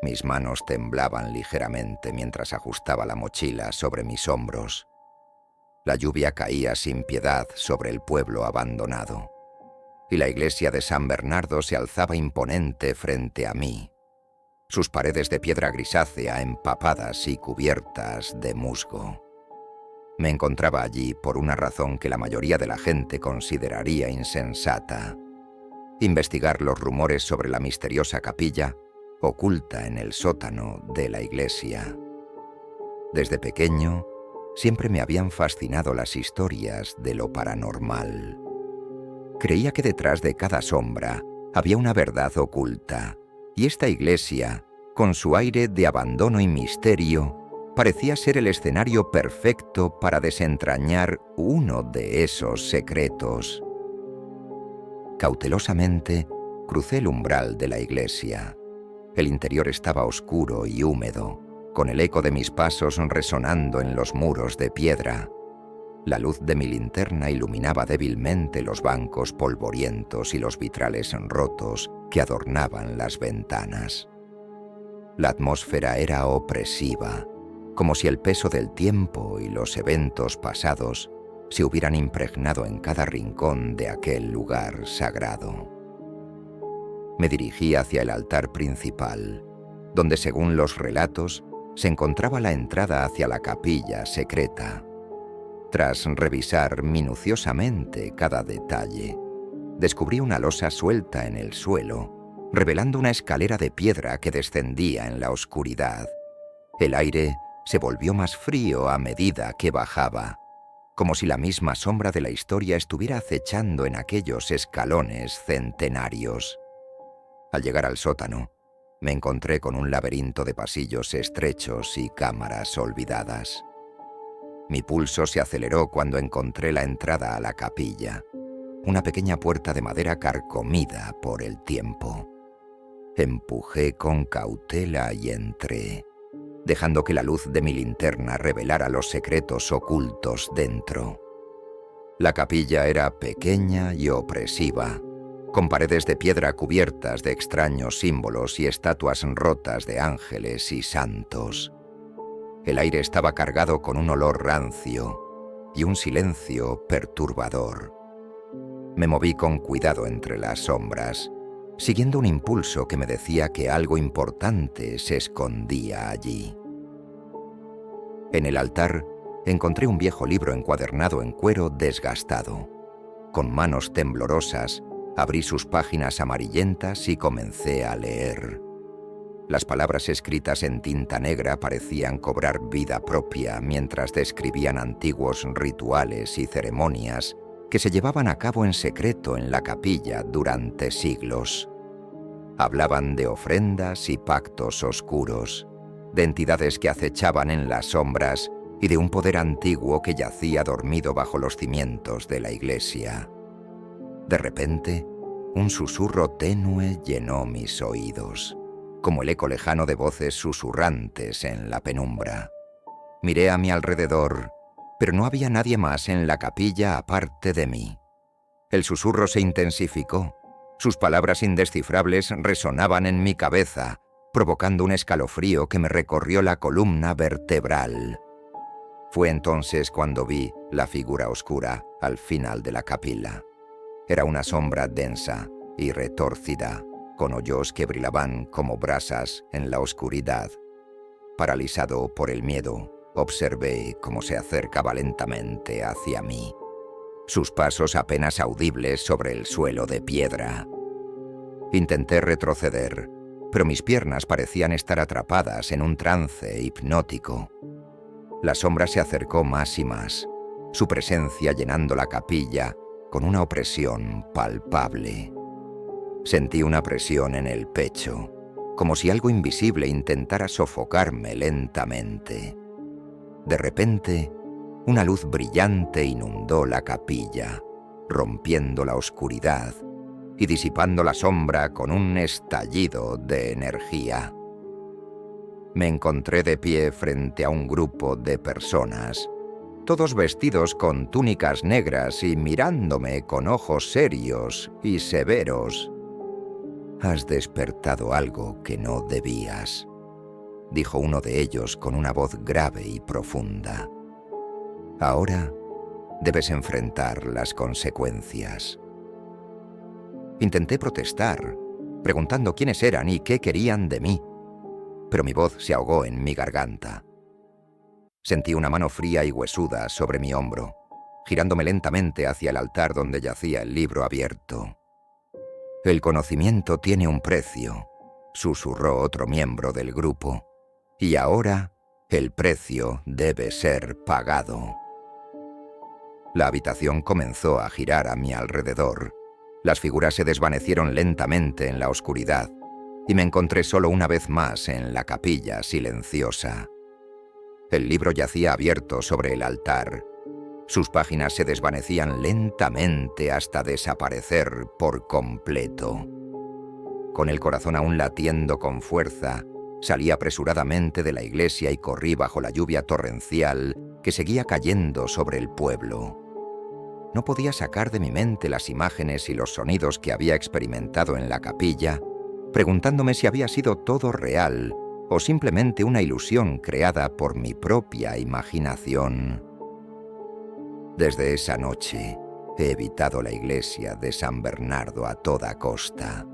Mis manos temblaban ligeramente mientras ajustaba la mochila sobre mis hombros. La lluvia caía sin piedad sobre el pueblo abandonado, y la iglesia de San Bernardo se alzaba imponente frente a mí, sus paredes de piedra grisácea empapadas y cubiertas de musgo. Me encontraba allí por una razón que la mayoría de la gente consideraría insensata: investigar los rumores sobre la misteriosa capilla oculta en el sótano de la iglesia. Desde pequeño, siempre me habían fascinado las historias de lo paranormal. Creía que detrás de cada sombra había una verdad oculta, y esta iglesia, con su aire de abandono y misterio, parecía ser el escenario perfecto para desentrañar uno de esos secretos. Cautelosamente, crucé el umbral de la iglesia. El interior estaba oscuro y húmedo, con el eco de mis pasos resonando en los muros de piedra. La luz de mi linterna iluminaba débilmente los bancos polvorientos y los vitrales rotos que adornaban las ventanas. La atmósfera era opresiva, como si el peso del tiempo y los eventos pasados se hubieran impregnado en cada rincón de aquel lugar sagrado. Me dirigí hacia el altar principal, donde, según los relatos, se encontraba la entrada hacia la capilla secreta. Tras revisar minuciosamente cada detalle, descubrí una losa suelta en el suelo, revelando una escalera de piedra que descendía en la oscuridad. El aire se volvió más frío a medida que bajaba, como si la misma sombra de la historia estuviera acechando en aquellos escalones centenarios. Al llegar al sótano, me encontré con un laberinto de pasillos estrechos y cámaras olvidadas. Mi pulso se aceleró cuando encontré la entrada a la capilla, una pequeña puerta de madera carcomida por el tiempo. Empujé con cautela y entré, dejando que la luz de mi linterna revelara los secretos ocultos dentro. La capilla era pequeña y opresiva, con paredes de piedra cubiertas de extraños símbolos y estatuas rotas de ángeles y santos. El aire estaba cargado con un olor rancio y un silencio perturbador. Me moví con cuidado entre las sombras, siguiendo un impulso que me decía que algo importante se escondía allí. En el altar encontré un viejo libro encuadernado en cuero desgastado. Con manos temblorosas, abrí sus páginas amarillentas y comencé a leer. Las palabras escritas en tinta negra parecían cobrar vida propia mientras describían antiguos rituales y ceremonias que se llevaban a cabo en secreto en la capilla durante siglos. Hablaban de ofrendas y pactos oscuros, de entidades que acechaban en las sombras y de un poder antiguo que yacía dormido bajo los cimientos de la iglesia. De repente, un susurro tenue llenó mis oídos, como el eco lejano de voces susurrantes en la penumbra. Miré a mi alrededor, pero no había nadie más en la capilla aparte de mí. El susurro se intensificó. Sus palabras indescifrables resonaban en mi cabeza, provocando un escalofrío que me recorrió la columna vertebral. Fue entonces cuando vi la figura oscura al final de la capilla. Era una sombra densa y retorcida, con hoyos que brillaban como brasas en la oscuridad. Paralizado por el miedo, observé cómo se acercaba lentamente hacia mí, sus pasos apenas audibles sobre el suelo de piedra. Intenté retroceder, pero mis piernas parecían estar atrapadas en un trance hipnótico. La sombra se acercó más y más, su presencia llenando la capilla con una opresión palpable. Sentí una presión en el pecho, como si algo invisible intentara sofocarme lentamente. De repente, una luz brillante inundó la capilla, rompiendo la oscuridad y disipando la sombra con un estallido de energía. Me encontré de pie frente a un grupo de personas, todos vestidos con túnicas negras y mirándome con ojos serios y severos. «Has despertado algo que no debías», dijo uno de ellos con una voz grave y profunda. Ahora debes enfrentar las consecuencias. Intenté protestar, preguntando quiénes eran y qué querían de mí, pero mi voz se ahogó en mi garganta. Sentí una mano fría y huesuda sobre mi hombro, girándome lentamente hacia el altar donde yacía el libro abierto. «El conocimiento tiene un precio», susurró otro miembro del grupo, «y ahora el precio debe ser pagado». La habitación comenzó a girar a mi alrededor. Las figuras se desvanecieron lentamente en la oscuridad y me encontré solo una vez más en la capilla silenciosa. El libro yacía abierto sobre el altar. Sus páginas se desvanecían lentamente hasta desaparecer por completo. Con el corazón aún latiendo con fuerza, salí apresuradamente de la iglesia y corrí bajo la lluvia torrencial que seguía cayendo sobre el pueblo. No podía sacar de mi mente las imágenes y los sonidos que había experimentado en la capilla, preguntándome si había sido todo real o simplemente una ilusión creada por mi propia imaginación. Desde esa noche he evitado la iglesia de San Bernardo a toda costa,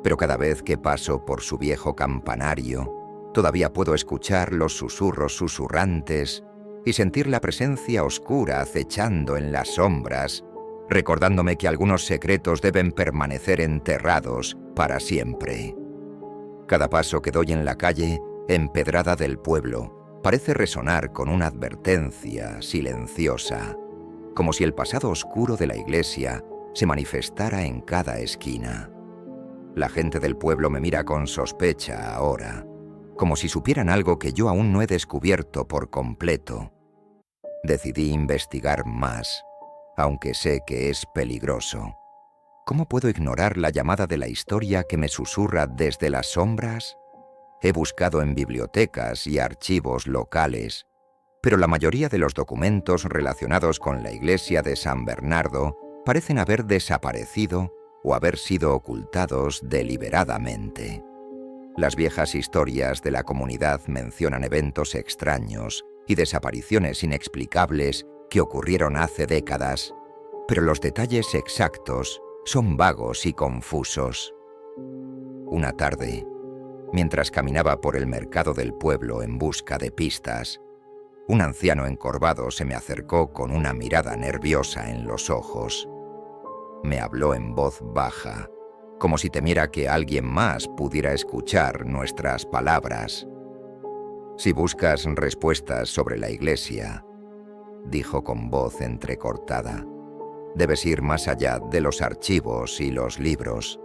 pero cada vez que paso por su viejo campanario, todavía puedo escuchar los susurros susurrantes y sentir la presencia oscura acechando en las sombras, recordándome que algunos secretos deben permanecer enterrados para siempre. Cada paso que doy en la calle empedrada del pueblo parece resonar con una advertencia silenciosa, como si el pasado oscuro de la iglesia se manifestara en cada esquina. La gente del pueblo me mira con sospecha ahora, como si supieran algo que yo aún no he descubierto por completo. Decidí investigar más, aunque sé que es peligroso. ¿Cómo puedo ignorar la llamada de la historia que me susurra desde las sombras? He buscado en bibliotecas y archivos locales, pero la mayoría de los documentos relacionados con la iglesia de San Bernardo parecen haber desaparecido o haber sido ocultados deliberadamente. Las viejas historias de la comunidad mencionan eventos extraños y desapariciones inexplicables que ocurrieron hace décadas, pero los detalles exactos son vagos y confusos. Una tarde, mientras caminaba por el mercado del pueblo en busca de pistas, un anciano encorvado se me acercó con una mirada nerviosa en los ojos. Me habló en voz baja, como si temiera que alguien más pudiera escuchar nuestras palabras. «Si buscas respuestas sobre la iglesia», dijo con voz entrecortada, «debes ir más allá de los archivos y los libros.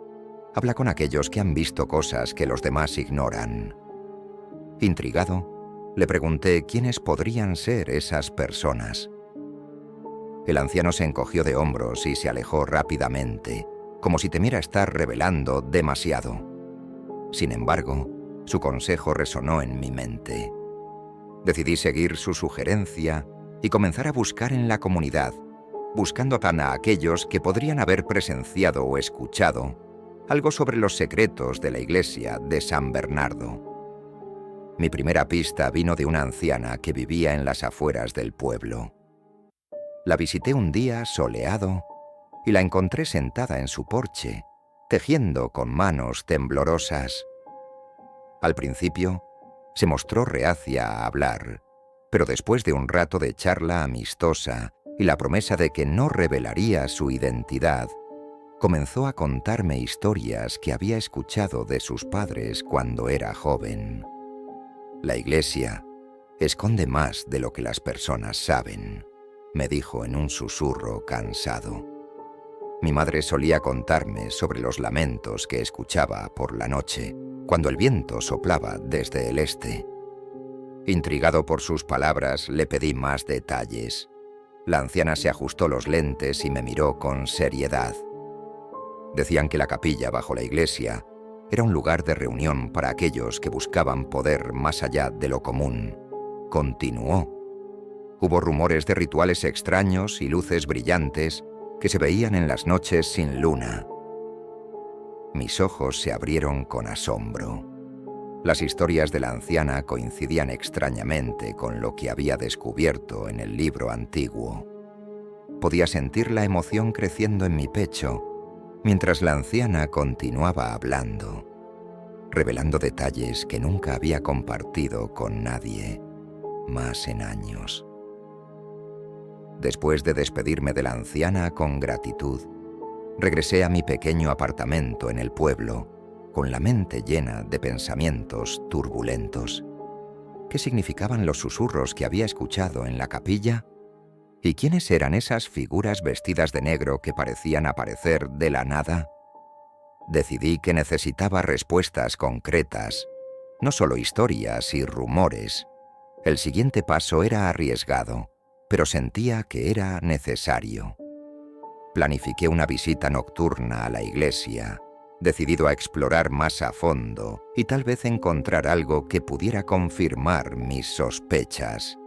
Habla con aquellos que han visto cosas que los demás ignoran». Intrigado, le pregunté quiénes podrían ser esas personas. El anciano se encogió de hombros y se alejó rápidamente, como si temiera estar revelando demasiado. Sin embargo, su consejo resonó en mi mente. Decidí seguir su sugerencia y comenzar a buscar en la comunidad, buscando a aquellos que podrían haber presenciado o escuchado algo sobre los secretos de la iglesia de San Bernardo. Mi primera pista vino de una anciana que vivía en las afueras del pueblo. La visité un día soleado y la encontré sentada en su porche, tejiendo con manos temblorosas. Al principio, se mostró reacia a hablar, pero después de un rato de charla amistosa y la promesa de que no revelaría su identidad, comenzó a contarme historias que había escuchado de sus padres cuando era joven. «La iglesia esconde más de lo que las personas saben», me dijo en un susurro cansado. Mi madre solía contarme sobre los lamentos que escuchaba por la noche, cuando el viento soplaba desde el este. Intrigado por sus palabras, le pedí más detalles. La anciana se ajustó los lentes y me miró con seriedad. Decían que la capilla bajo la iglesia era un lugar de reunión para aquellos que buscaban poder más allá de lo común. Continuó. Hubo rumores de rituales extraños y luces brillantes que se veían en las noches sin luna. Mis ojos se abrieron con asombro. Las historias de la anciana coincidían extrañamente con lo que había descubierto en el libro antiguo. Podía sentir la emoción creciendo en mi pecho, mientras la anciana continuaba hablando, revelando detalles que nunca había compartido con nadie más en años. Después de despedirme de la anciana con gratitud, regresé a mi pequeño apartamento en el pueblo, con la mente llena de pensamientos turbulentos. ¿Qué significaban los susurros que había escuchado en la capilla? ¿Y quiénes eran esas figuras vestidas de negro que parecían aparecer de la nada? Decidí que necesitaba respuestas concretas, no solo historias y rumores. El siguiente paso era arriesgado, pero sentía que era necesario. Planifiqué una visita nocturna a la iglesia, decidido a explorar más a fondo y tal vez encontrar algo que pudiera confirmar mis sospechas.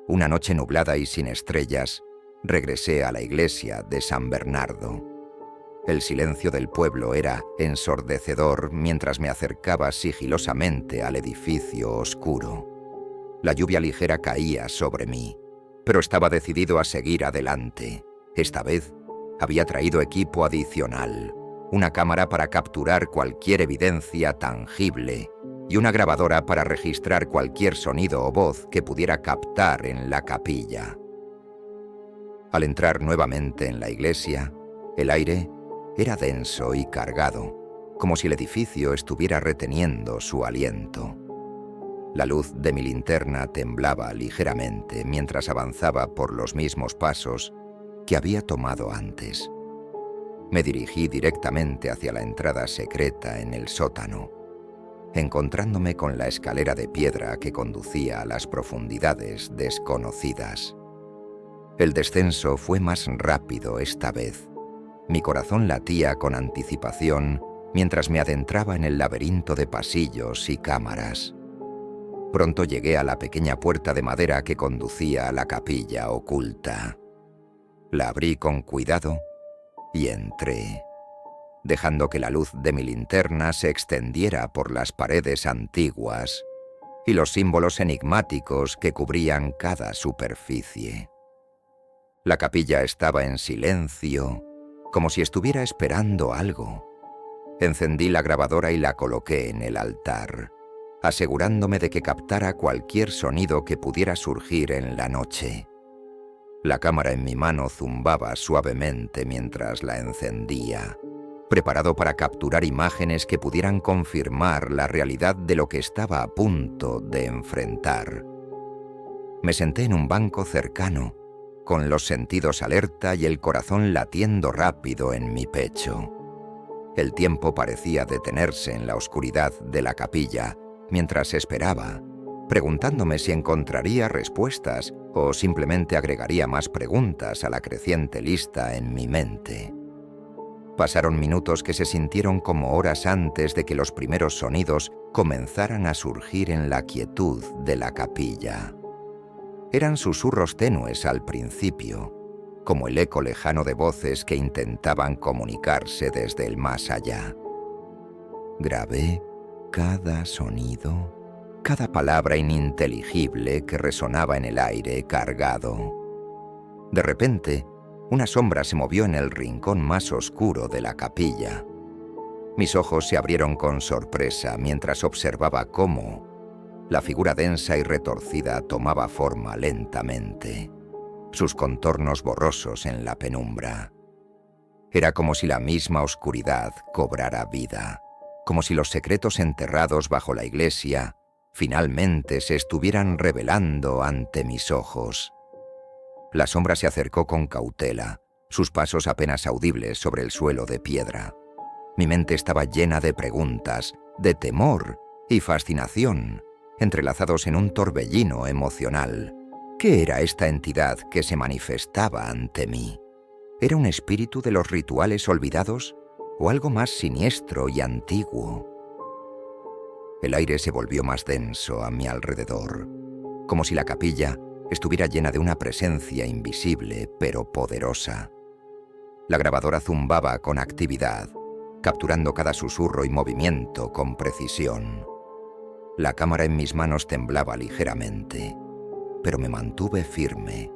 Una noche nublada y sin estrellas, regresé a la iglesia de San Bernardo. El silencio del pueblo era ensordecedor mientras me acercaba sigilosamente al edificio oscuro. La lluvia ligera caía sobre mí, pero estaba decidido a seguir adelante. Esta vez había traído equipo adicional, una cámara para capturar cualquier evidencia tangible y una grabadora para registrar cualquier sonido o voz que pudiera captar en la capilla. Al entrar nuevamente en la iglesia, el aire era denso y cargado, como si el edificio estuviera reteniendo su aliento. La luz de mi linterna temblaba ligeramente mientras avanzaba por los mismos pasos que había tomado antes. Me dirigí directamente hacia la entrada secreta en el sótano, encontrándome con la escalera de piedra que conducía a las profundidades desconocidas. El descenso fue más rápido esta vez. Mi corazón latía con anticipación mientras me adentraba en el laberinto de pasillos y cámaras. Pronto llegué a la pequeña puerta de madera que conducía a la capilla oculta. La abrí con cuidado y entré, dejando que la luz de mi linterna se extendiera por las paredes antiguas y los símbolos enigmáticos que cubrían cada superficie. La capilla estaba en silencio, como si estuviera esperando algo. Encendí la grabadora y la coloqué en el altar, asegurándome de que captara cualquier sonido que pudiera surgir en la noche. La cámara en mi mano zumbaba suavemente mientras la encendía, preparado para capturar imágenes que pudieran confirmar la realidad de lo que estaba a punto de enfrentar. Me senté en un banco cercano, con los sentidos alerta y el corazón latiendo rápido en mi pecho. El tiempo parecía detenerse en la oscuridad de la capilla mientras esperaba, preguntándome si encontraría respuestas o simplemente agregaría más preguntas a la creciente lista en mi mente. Pasaron minutos que se sintieron como horas antes de que los primeros sonidos comenzaran a surgir en la quietud de la capilla. Eran susurros tenues al principio, como el eco lejano de voces que intentaban comunicarse desde el más allá. Grabé cada sonido, cada palabra ininteligible que resonaba en el aire cargado. De repente, una sombra se movió en el rincón más oscuro de la capilla. Mis ojos se abrieron con sorpresa mientras observaba cómo la figura densa y retorcida tomaba forma lentamente, sus contornos borrosos en la penumbra. Era como si la misma oscuridad cobrara vida, como si los secretos enterrados bajo la iglesia finalmente se estuvieran revelando ante mis ojos. La sombra se acercó con cautela, sus pasos apenas audibles sobre el suelo de piedra. Mi mente estaba llena de preguntas, de temor y fascinación, entrelazados en un torbellino emocional. ¿Qué era esta entidad que se manifestaba ante mí? ¿Era un espíritu de los rituales olvidados o algo más siniestro y antiguo? El aire se volvió más denso a mi alrededor, como si la capilla estuviera llena de una presencia invisible pero poderosa. La grabadora zumbaba con actividad, capturando cada susurro y movimiento con precisión. La cámara en mis manos temblaba ligeramente, pero me mantuve firme,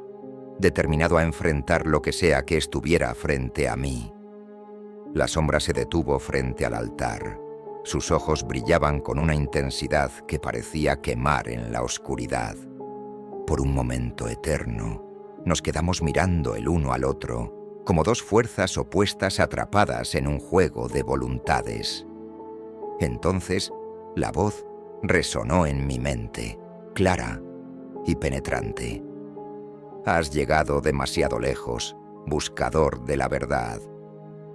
determinado a enfrentar lo que sea que estuviera frente a mí. La sombra se detuvo frente al altar. Sus ojos brillaban con una intensidad que parecía quemar en la oscuridad. Por un momento eterno, nos quedamos mirando el uno al otro, como dos fuerzas opuestas atrapadas en un juego de voluntades. Entonces, la voz resonó en mi mente, clara y penetrante. Has llegado demasiado lejos, buscador de la verdad.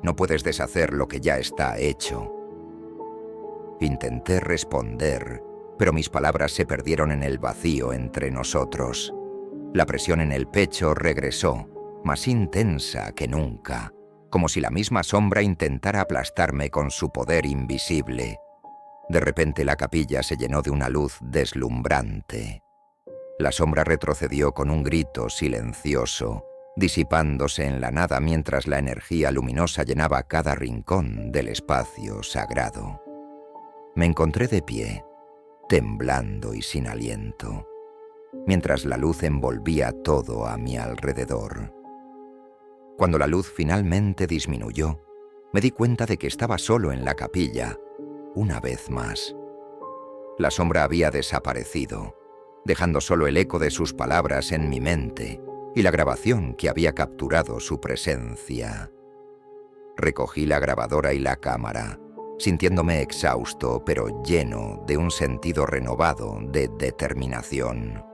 No puedes deshacer lo que ya está hecho. Intenté responder, pero mis palabras se perdieron en el vacío entre nosotros. La presión en el pecho regresó, más intensa que nunca, como si la misma sombra intentara aplastarme con su poder invisible. De repente la capilla se llenó de una luz deslumbrante. La sombra retrocedió con un grito silencioso, disipándose en la nada mientras la energía luminosa llenaba cada rincón del espacio sagrado. Me encontré de pie, temblando y sin aliento, mientras la luz envolvía todo a mi alrededor. Cuando la luz finalmente disminuyó, me di cuenta de que estaba solo en la capilla, una vez más. La sombra había desaparecido, dejando solo el eco de sus palabras en mi mente y la grabación que había capturado su presencia. Recogí la grabadora y la cámara, sintiéndome exhausto pero lleno de un sentido renovado de determinación.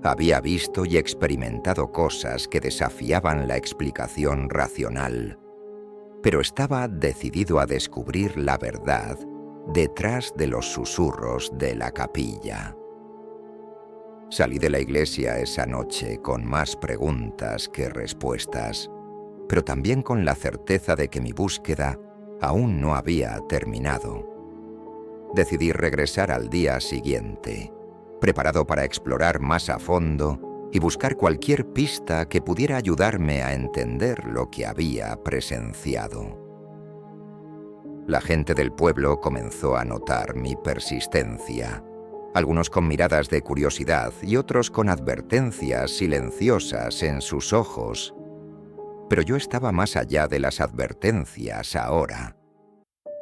Había visto y experimentado cosas que desafiaban la explicación racional, pero estaba decidido a descubrir la verdad detrás de los susurros de la capilla. Salí de la iglesia esa noche con más preguntas que respuestas, pero también con la certeza de que mi búsqueda aún no había terminado. Decidí regresar al día siguiente, preparado para explorar más a fondo y buscar cualquier pista que pudiera ayudarme a entender lo que había presenciado. La gente del pueblo comenzó a notar mi persistencia, algunos con miradas de curiosidad y otros con advertencias silenciosas en sus ojos. Pero yo estaba más allá de las advertencias ahora.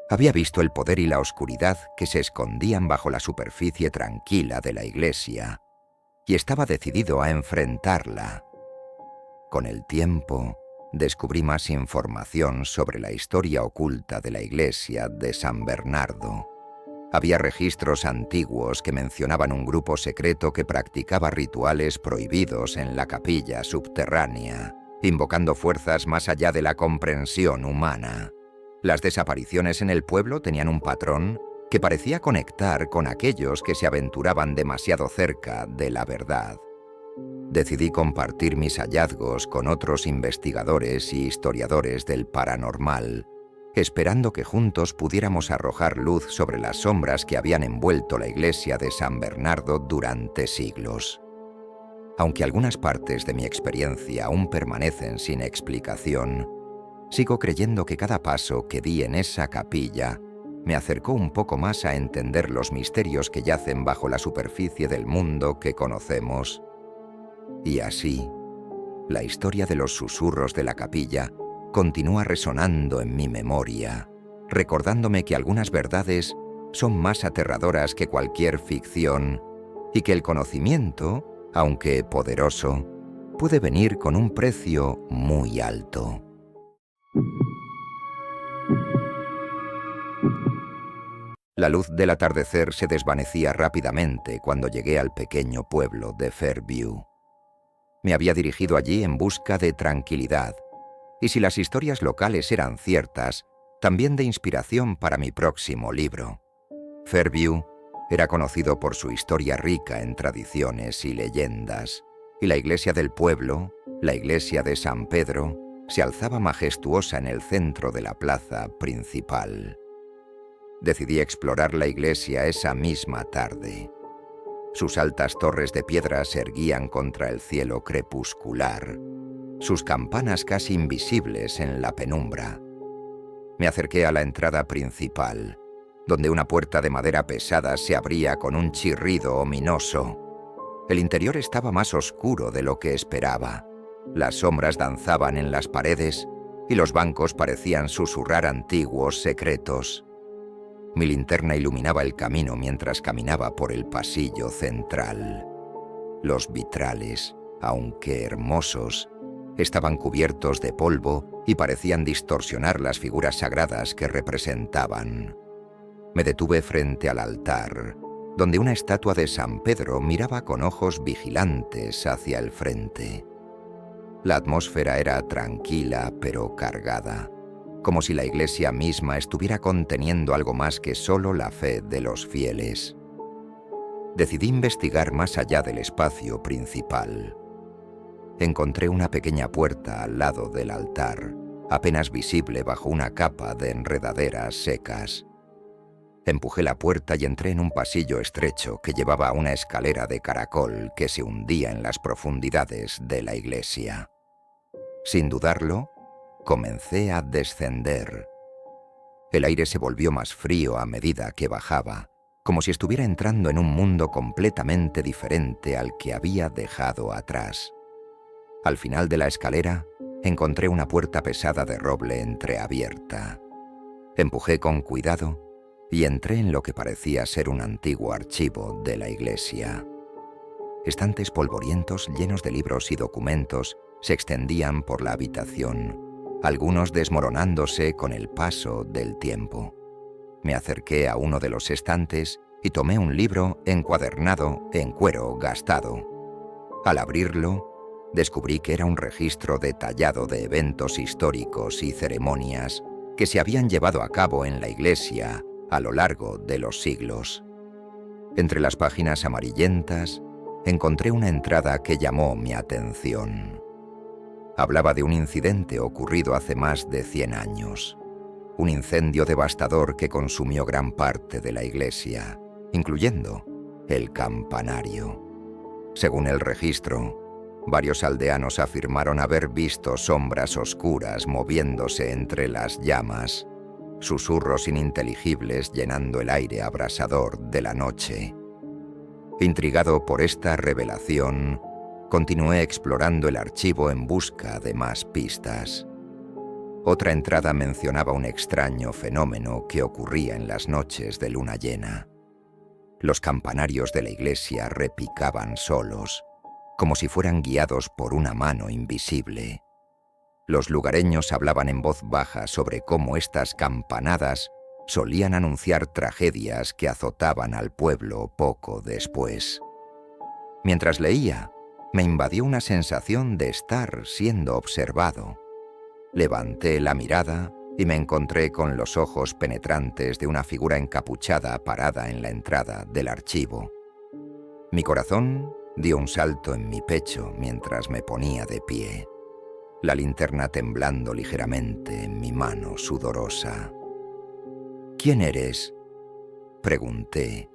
Había visto el poder y la oscuridad que se escondían bajo la superficie tranquila de la iglesia, y estaba decidido a enfrentarla. Con el tiempo, descubrí más información sobre la historia oculta de la iglesia de San Bernardo. Había registros antiguos que mencionaban un grupo secreto que practicaba rituales prohibidos en la capilla subterránea, invocando fuerzas más allá de la comprensión humana. Las desapariciones en el pueblo tenían un patrón que parecía conectar con aquellos que se aventuraban demasiado cerca de la verdad. Decidí compartir mis hallazgos con otros investigadores y historiadores del paranormal, esperando que juntos pudiéramos arrojar luz sobre las sombras que habían envuelto la iglesia de San Bernardo durante siglos. Aunque algunas partes de mi experiencia aún permanecen sin explicación, sigo creyendo que cada paso que di en esa capilla me acercó un poco más a entender los misterios que yacen bajo la superficie del mundo que conocemos. Y así, la historia de los susurros de la capilla continúa resonando en mi memoria, recordándome que algunas verdades son más aterradoras que cualquier ficción y que el conocimiento, aunque poderoso, puede venir con un precio muy alto. La luz del atardecer se desvanecía rápidamente cuando llegué al pequeño pueblo de Fairview. Me había dirigido allí en busca de tranquilidad, y si las historias locales eran ciertas, también de inspiración para mi próximo libro. Fairview era conocido por su historia rica en tradiciones y leyendas, y la iglesia del pueblo, la iglesia de San Pedro, se alzaba majestuosa en el centro de la plaza principal. Decidí explorar la iglesia esa misma tarde. Sus altas torres de piedra se erguían contra el cielo crepuscular, sus campanas casi invisibles en la penumbra. Me acerqué a la entrada principal, donde una puerta de madera pesada se abría con un chirrido ominoso. El interior estaba más oscuro de lo que esperaba. Las sombras danzaban en las paredes y los bancos parecían susurrar antiguos secretos. Mi linterna iluminaba el camino mientras caminaba por el pasillo central. Los vitrales, aunque hermosos, estaban cubiertos de polvo y parecían distorsionar las figuras sagradas que representaban. Me detuve frente al altar, donde una estatua de San Pedro miraba con ojos vigilantes hacia el frente. La atmósfera era tranquila pero cargada, como si la iglesia misma estuviera conteniendo algo más que solo la fe de los fieles. Decidí investigar más allá del espacio principal. Encontré una pequeña puerta al lado del altar, apenas visible bajo una capa de enredaderas secas. Empujé la puerta y entré en un pasillo estrecho que llevaba a una escalera de caracol que se hundía en las profundidades de la iglesia. Sin dudarlo, comencé a descender. El aire se volvió más frío a medida que bajaba, como si estuviera entrando en un mundo completamente diferente al que había dejado atrás. Al final de la escalera, encontré una puerta pesada de roble entreabierta. Empujé con cuidado y entré en lo que parecía ser un antiguo archivo de la iglesia. Estantes polvorientos llenos de libros y documentos se extendían por la habitación, algunos desmoronándose con el paso del tiempo. Me acerqué a uno de los estantes y tomé un libro encuadernado en cuero gastado. Al abrirlo, descubrí que era un registro detallado de eventos históricos y ceremonias que se habían llevado a cabo en la iglesia a lo largo de los siglos. Entre las páginas amarillentas, encontré una entrada que llamó mi atención. Hablaba de un incidente ocurrido hace más de 100 años. Un incendio devastador que consumió gran parte de la iglesia, incluyendo el campanario. Según el registro, varios aldeanos afirmaron haber visto sombras oscuras moviéndose entre las llamas, susurros ininteligibles llenando el aire abrasador de la noche. Intrigado por esta revelación, continué explorando el archivo en busca de más pistas. Otra entrada mencionaba un extraño fenómeno que ocurría en las noches de luna llena. Los campanarios de la iglesia repicaban solos, como si fueran guiados por una mano invisible. Los lugareños hablaban en voz baja sobre cómo estas campanadas solían anunciar tragedias que azotaban al pueblo poco después. Mientras leía, me invadió una sensación de estar siendo observado. Levanté la mirada y me encontré con los ojos penetrantes de una figura encapuchada parada en la entrada del archivo. Mi corazón dio un salto en mi pecho mientras me ponía de pie, la linterna temblando ligeramente en mi mano sudorosa. «¿Quién eres?», pregunté,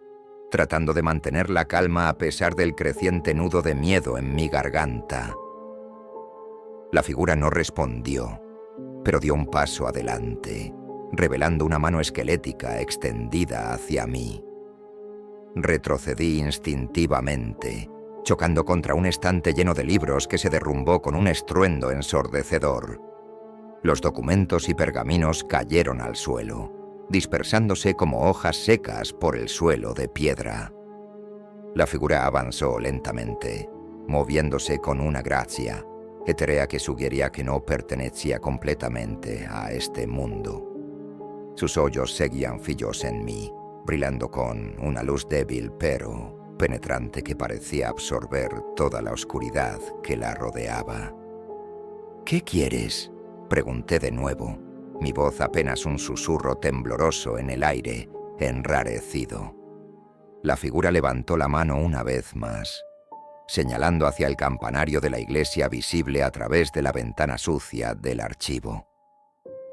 tratando de mantener la calma a pesar del creciente nudo de miedo en mi garganta. La figura no respondió, pero dio un paso adelante, revelando una mano esquelética extendida hacia mí. Retrocedí instintivamente, chocando contra un estante lleno de libros que se derrumbó con un estruendo ensordecedor. Los documentos y pergaminos cayeron al suelo, dispersándose como hojas secas por el suelo de piedra. La figura avanzó lentamente, moviéndose con una gracia etérea que sugería que no pertenecía completamente a este mundo. Sus ojos seguían fijos en mí, brillando con una luz débil pero penetrante que parecía absorber toda la oscuridad que la rodeaba. «¿Qué quieres?», pregunté de nuevo, mi voz apenas un susurro tembloroso en el aire, enrarecido. La figura levantó la mano una vez más, señalando hacia el campanario de la iglesia visible a través de la ventana sucia del archivo.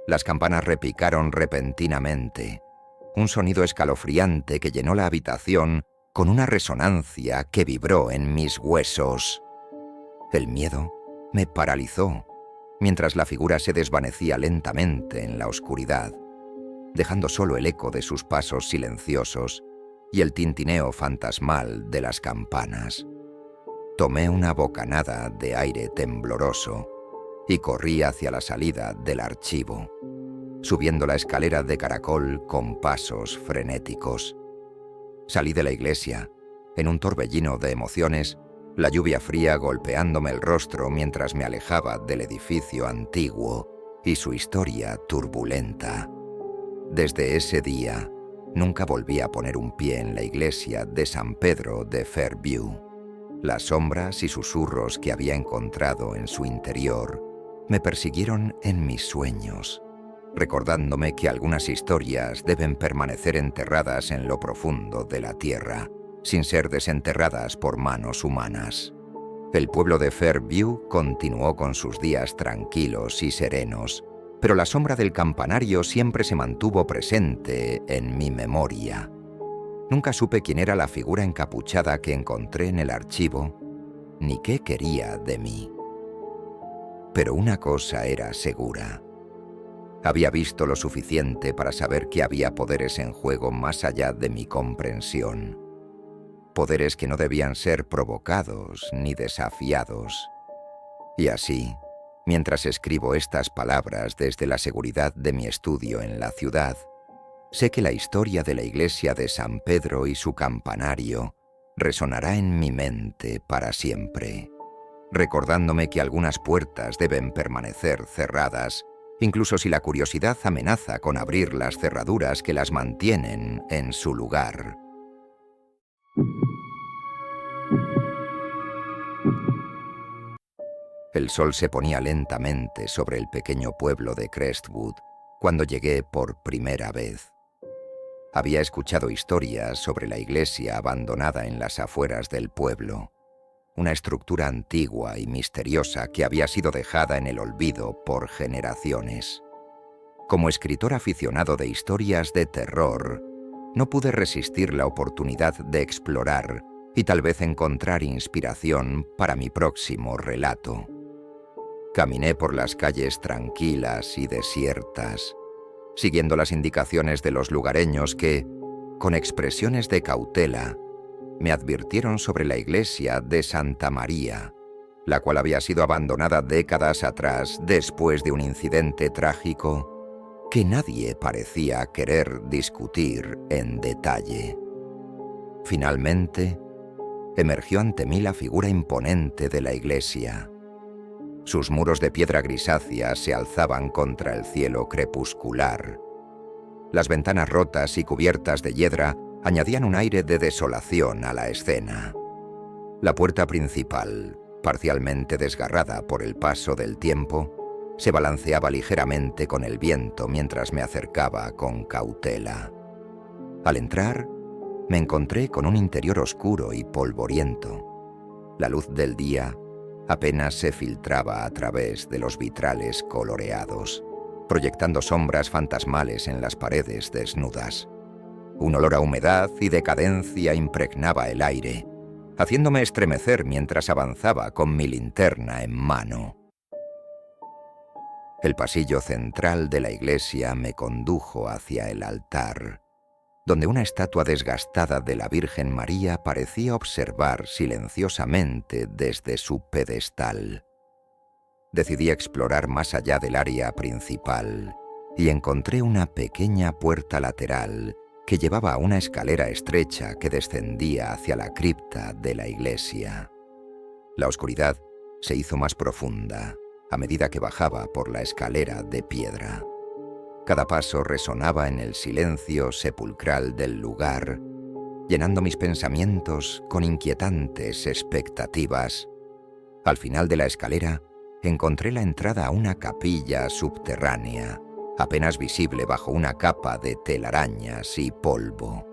Las campanas repicaron repentinamente, un sonido escalofriante que llenó la habitación con una resonancia que vibró en mis huesos. El miedo me paralizó, mientras la figura se desvanecía lentamente en la oscuridad. dejando solo el eco de sus pasos silenciosos y el tintineo fantasmal de las campanas. Tomé una bocanada de aire tembloroso y corrí hacia la salida del archivo, subiendo la escalera de caracol con pasos frenéticos. Salí de la iglesia, en un torbellino de emociones, la lluvia fría golpeándome el rostro mientras me alejaba del edificio antiguo y su historia turbulenta. Desde ese día, nunca volví a poner un pie en la iglesia de San Pedro de Fairview. Las sombras y susurros que había encontrado en su interior me persiguieron en mis sueños, recordándome que algunas historias deben permanecer enterradas en lo profundo de la tierra, sin ser desenterradas por manos humanas. El pueblo de Fairview continuó con sus días tranquilos y serenos, pero la sombra del campanario siempre se mantuvo presente en mi memoria. Nunca supe quién era la figura encapuchada que encontré en el archivo, ni qué quería de mí. Pero una cosa era segura. Había visto lo suficiente para saber que había poderes en juego más allá de mi comprensión. Poderes que no debían ser provocados ni desafiados. Y así, mientras escribo estas palabras desde la seguridad de mi estudio en la ciudad, sé que la historia de la iglesia de San Pedro y su campanario resonará en mi mente para siempre, recordándome que algunas puertas deben permanecer cerradas, incluso si la curiosidad amenaza con abrir las cerraduras que las mantienen en su lugar. El sol se ponía lentamente sobre el pequeño pueblo de Crestwood cuando llegué por primera vez. Había escuchado historias sobre la iglesia abandonada en las afueras del pueblo, una estructura antigua y misteriosa que había sido dejada en el olvido por generaciones. Como escritor aficionado de historias de terror, no pude resistir la oportunidad de explorar y tal vez encontrar inspiración para mi próximo relato. Caminé por las calles tranquilas y desiertas, siguiendo las indicaciones de los lugareños que, con expresiones de cautela, me advirtieron sobre la iglesia de Santa María, la cual había sido abandonada décadas atrás después de un incidente trágico que nadie parecía querer discutir en detalle. Finalmente, emergió ante mí la figura imponente de la iglesia. Sus muros de piedra grisácea se alzaban contra el cielo crepuscular. Las ventanas rotas y cubiertas de hiedra añadían un aire de desolación a la escena. La puerta principal, parcialmente desgarrada por el paso del tiempo, se balanceaba ligeramente con el viento mientras me acercaba con cautela. Al entrar, me encontré con un interior oscuro y polvoriento. La luz del día apenas se filtraba a través de los vitrales coloreados, proyectando sombras fantasmales en las paredes desnudas. Un olor a humedad y decadencia impregnaba el aire, haciéndome estremecer mientras avanzaba con mi linterna en mano. El pasillo central de la iglesia me condujo hacia el altar, donde una estatua desgastada de la Virgen María parecía observar silenciosamente desde su pedestal. Decidí explorar más allá del área principal y encontré una pequeña puerta lateral que llevaba a una escalera estrecha que descendía hacia la cripta de la iglesia. La oscuridad se hizo más profunda a medida que bajaba por la escalera de piedra. Cada paso resonaba en el silencio sepulcral del lugar, llenando mis pensamientos con inquietantes expectativas. Al final de la escalera, encontré la entrada a una capilla subterránea, apenas visible bajo una capa de telarañas y polvo.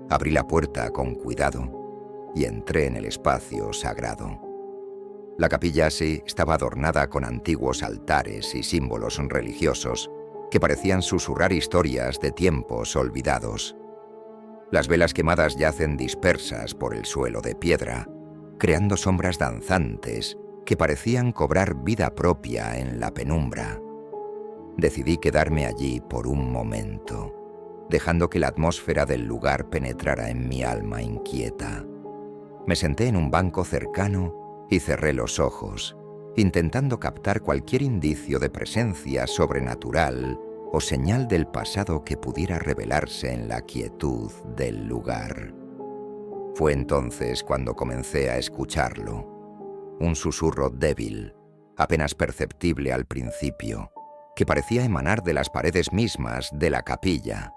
Abrí la puerta con cuidado y entré en el espacio sagrado. La capilla sí estaba adornada con antiguos altares y símbolos religiosos que parecían susurrar historias de tiempos olvidados. Las velas quemadas yacen dispersas por el suelo de piedra, creando sombras danzantes que parecían cobrar vida propia en la penumbra. Decidí quedarme allí por un momento, dejando que la atmósfera del lugar penetrara en mi alma inquieta. Me senté en un banco cercano y cerré los ojos, intentando captar cualquier indicio de presencia sobrenatural o señal del pasado que pudiera revelarse en la quietud del lugar. Fue entonces cuando comencé a escucharlo. Un susurro débil, apenas perceptible al principio, que parecía emanar de las paredes mismas de la capilla.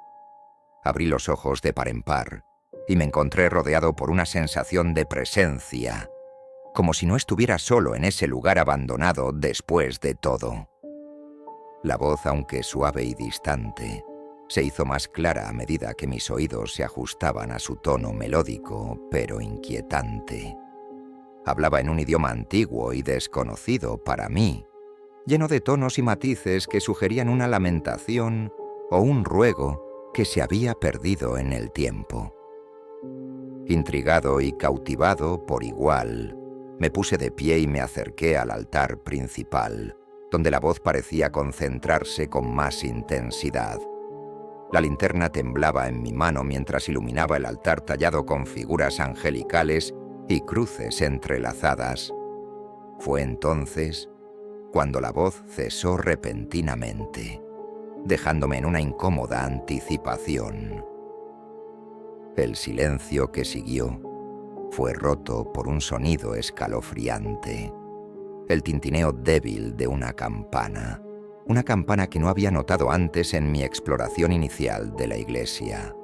Abrí los ojos de par en par y me encontré rodeado por una sensación de presencia, como si no estuviera solo en ese lugar abandonado después de todo. La voz, aunque suave y distante, se hizo más clara a medida que mis oídos se ajustaban a su tono melódico, pero inquietante. Hablaba en un idioma antiguo y desconocido para mí, lleno de tonos y matices que sugerían una lamentación o un ruego que se había perdido en el tiempo. Intrigado y cautivado por igual, me puse de pie y me acerqué al altar principal, donde la voz parecía concentrarse con más intensidad. La linterna temblaba en mi mano mientras iluminaba el altar tallado con figuras angelicales y cruces entrelazadas. Fue entonces cuando la voz cesó repentinamente, dejándome en una incómoda anticipación. El silencio que siguió fue roto por un sonido escalofriante, el tintineo débil de una campana que no había notado antes en mi exploración inicial de la iglesia.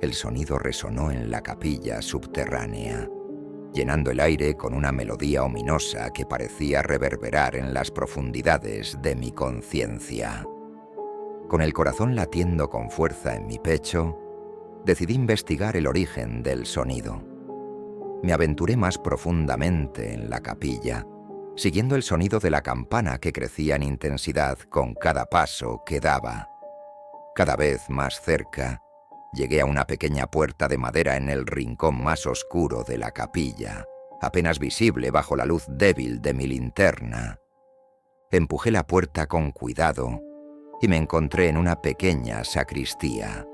El sonido resonó en la capilla subterránea, llenando el aire con una melodía ominosa que parecía reverberar en las profundidades de mi conciencia. Con el corazón latiendo con fuerza en mi pecho, decidí investigar el origen del sonido. Me aventuré más profundamente en la capilla, siguiendo el sonido de la campana que crecía en intensidad con cada paso que daba. Cada vez más cerca, llegué a una pequeña puerta de madera en el rincón más oscuro de la capilla, apenas visible bajo la luz débil de mi linterna. Empujé la puerta con cuidado y me encontré en una pequeña sacristía,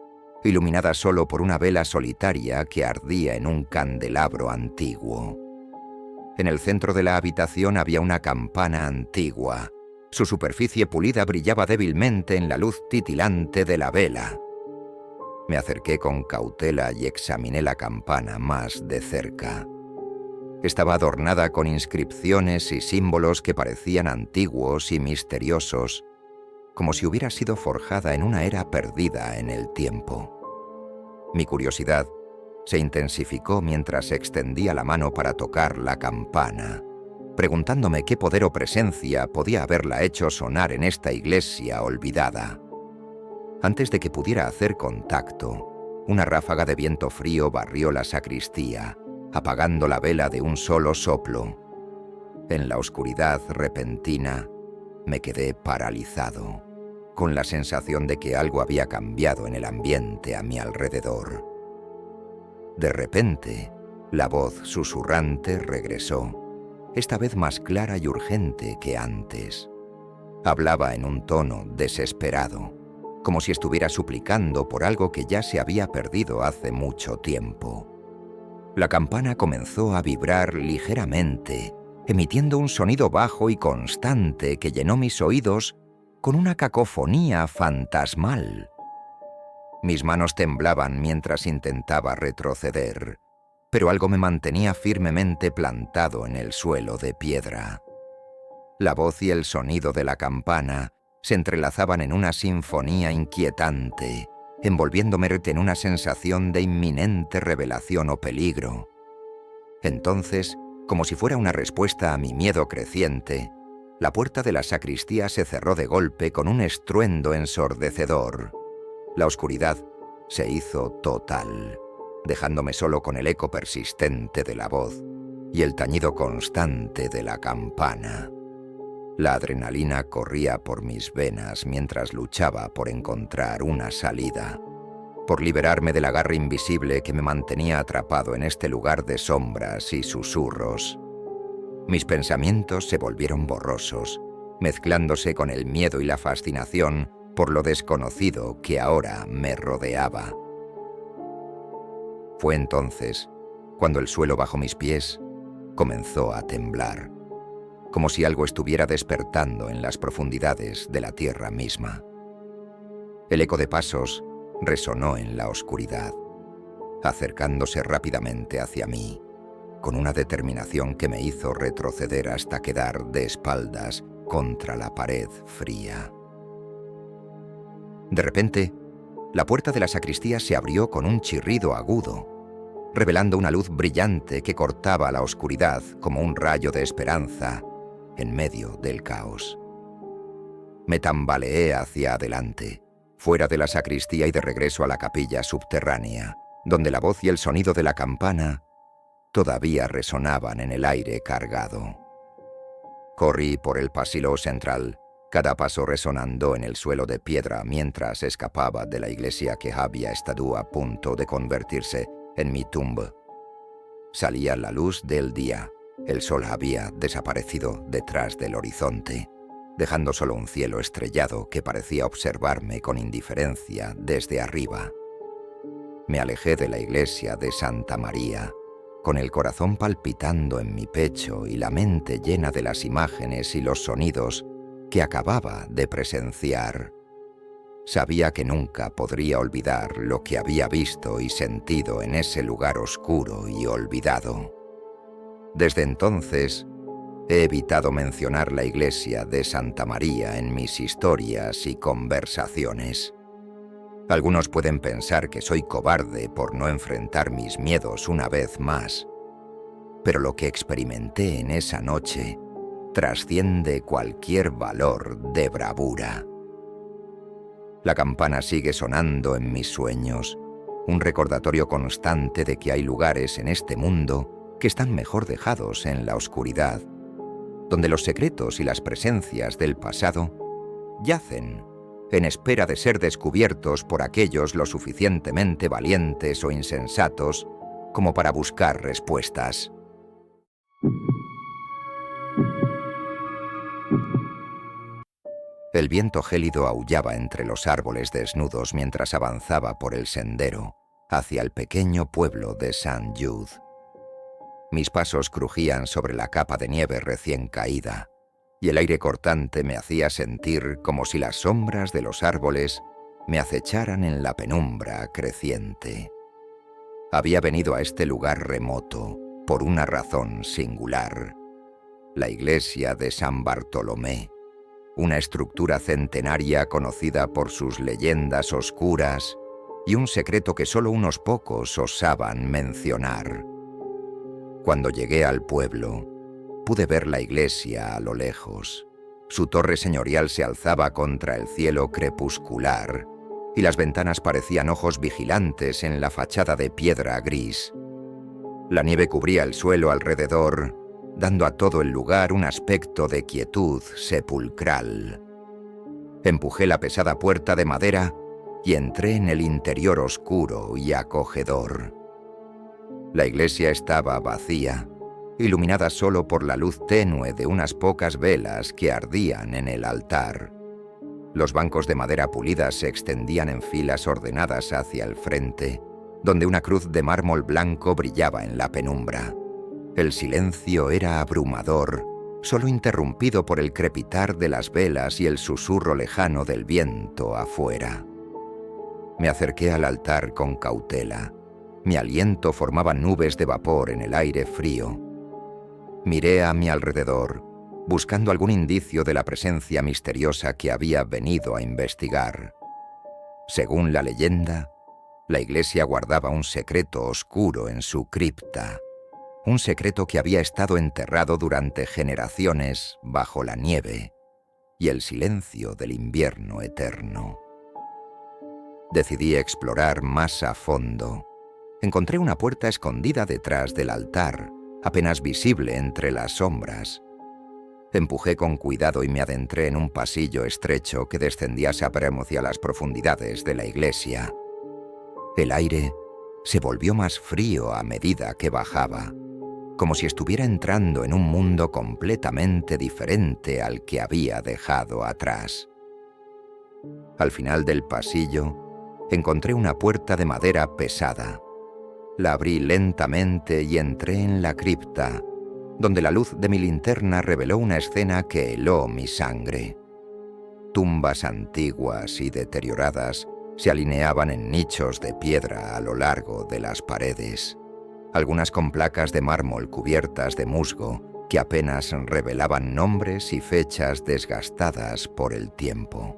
iluminada solo por una vela solitaria que ardía en un candelabro antiguo. En el centro de la habitación había una campana antigua. Su superficie pulida brillaba débilmente en la luz titilante de la vela. Me acerqué con cautela y examiné la campana más de cerca. Estaba adornada con inscripciones y símbolos que parecían antiguos y misteriosos, como si hubiera sido forjada en una era perdida en el tiempo. Mi curiosidad se intensificó mientras extendía la mano para tocar la campana, preguntándome qué poder o presencia podía haberla hecho sonar en esta iglesia olvidada. Antes de que pudiera hacer contacto, una ráfaga de viento frío barrió la sacristía, apagando la vela de un solo soplo. En la oscuridad repentina, me quedé paralizado, con la sensación de que algo había cambiado en el ambiente a mi alrededor. De repente, la voz susurrante regresó, esta vez más clara y urgente que antes. Hablaba en un tono desesperado, como si estuviera suplicando por algo que ya se había perdido hace mucho tiempo. La campana comenzó a vibrar ligeramente, emitiendo un sonido bajo y constante que llenó mis oídos con una cacofonía fantasmal. Mis manos temblaban mientras intentaba retroceder, pero algo me mantenía firmemente plantado en el suelo de piedra. La voz y el sonido de la campana se entrelazaban en una sinfonía inquietante, envolviéndome en una sensación de inminente revelación o peligro. Entonces, como si fuera una respuesta a mi miedo creciente, la puerta de la sacristía se cerró de golpe con un estruendo ensordecedor. La oscuridad se hizo total, dejándome solo con el eco persistente de la voz y el tañido constante de la campana. La adrenalina corría por mis venas mientras luchaba por encontrar una salida, por liberarme del agarre invisible que me mantenía atrapado en este lugar de sombras y susurros. Mis pensamientos se volvieron borrosos mezclándose con el miedo y la fascinación por lo desconocido que ahora me rodeaba. Fue entonces cuando el suelo bajo mis pies comenzó a temblar, como si algo estuviera despertando en las profundidades de la tierra misma. El eco de pasos resonó en la oscuridad, acercándose rápidamente hacia mí, con una determinación que me hizo retroceder hasta quedar de espaldas contra la pared fría. De repente, la puerta de la sacristía se abrió con un chirrido agudo, revelando una luz brillante que cortaba la oscuridad como un rayo de esperanza en medio del caos. Me tambaleé hacia adelante, fuera de la sacristía y de regreso a la capilla subterránea, donde la voz y el sonido de la campana todavía resonaban en el aire cargado. Corrí por el pasillo central, cada paso resonando en el suelo de piedra mientras escapaba de la iglesia que había estado a punto de convertirse en mi tumba. Salía la luz del día. El sol había desaparecido detrás del horizonte, dejando solo un cielo estrellado que parecía observarme con indiferencia desde arriba. Me alejé de la iglesia de Santa María, con el corazón palpitando en mi pecho y la mente llena de las imágenes y los sonidos que acababa de presenciar. Sabía que nunca podría olvidar lo que había visto y sentido en ese lugar oscuro y olvidado. Desde entonces, he evitado mencionar la iglesia de Santa María en mis historias y conversaciones. Algunos pueden pensar que soy cobarde por no enfrentar mis miedos una vez más, pero lo que experimenté en esa noche trasciende cualquier valor de bravura. La campana sigue sonando en mis sueños, un recordatorio constante de que hay lugares en este mundo que están mejor dejados en la oscuridad, donde los secretos y las presencias del pasado yacen en espera de ser descubiertos por aquellos lo suficientemente valientes o insensatos como para buscar respuestas. El viento gélido aullaba entre los árboles desnudos mientras avanzaba por el sendero hacia el pequeño pueblo de St. Jude. Mis pasos crujían sobre la capa de nieve recién caída, y el aire cortante me hacía sentir como si las sombras de los árboles me acecharan en la penumbra creciente. Había venido a este lugar remoto por una razón singular: la iglesia de San Bartolomé, una estructura centenaria conocida por sus leyendas oscuras y un secreto que solo unos pocos osaban mencionar. Cuando llegué al pueblo, pude ver la iglesia a lo lejos. Su torre señorial se alzaba contra el cielo crepuscular y las ventanas parecían ojos vigilantes en la fachada de piedra gris. La nieve cubría el suelo alrededor, dando a todo el lugar un aspecto de quietud sepulcral. Empujé la pesada puerta de madera y entré en el interior oscuro y acogedor. La iglesia estaba vacía, iluminada solo por la luz tenue de unas pocas velas que ardían en el altar. Los bancos de madera pulida se extendían en filas ordenadas hacia el frente, donde una cruz de mármol blanco brillaba en la penumbra. El silencio era abrumador, solo interrumpido por el crepitar de las velas y el susurro lejano del viento afuera. Me acerqué al altar con cautela. Mi aliento formaba nubes de vapor en el aire frío. Miré a mi alrededor, buscando algún indicio de la presencia misteriosa que había venido a investigar. Según la leyenda, la iglesia guardaba un secreto oscuro en su cripta, un secreto que había estado enterrado durante generaciones bajo la nieve y el silencio del invierno eterno. Decidí explorar más a fondo. Encontré una puerta escondida detrás del altar, apenas visible entre las sombras. Empujé con cuidado y me adentré en un pasillo estrecho que descendía sabremos hacia las profundidades de la iglesia. El aire se volvió más frío a medida que bajaba. como si estuviera entrando en un mundo completamente diferente al que había dejado atrás. Al final del pasillo, encontré una puerta de madera pesada. La abrí lentamente y entré en la cripta, donde la luz de mi linterna reveló una escena que heló mi sangre. Tumbas antiguas y deterioradas se alineaban en nichos de piedra a lo largo de las paredes, algunas con placas de mármol cubiertas de musgo que apenas revelaban nombres y fechas desgastadas por el tiempo.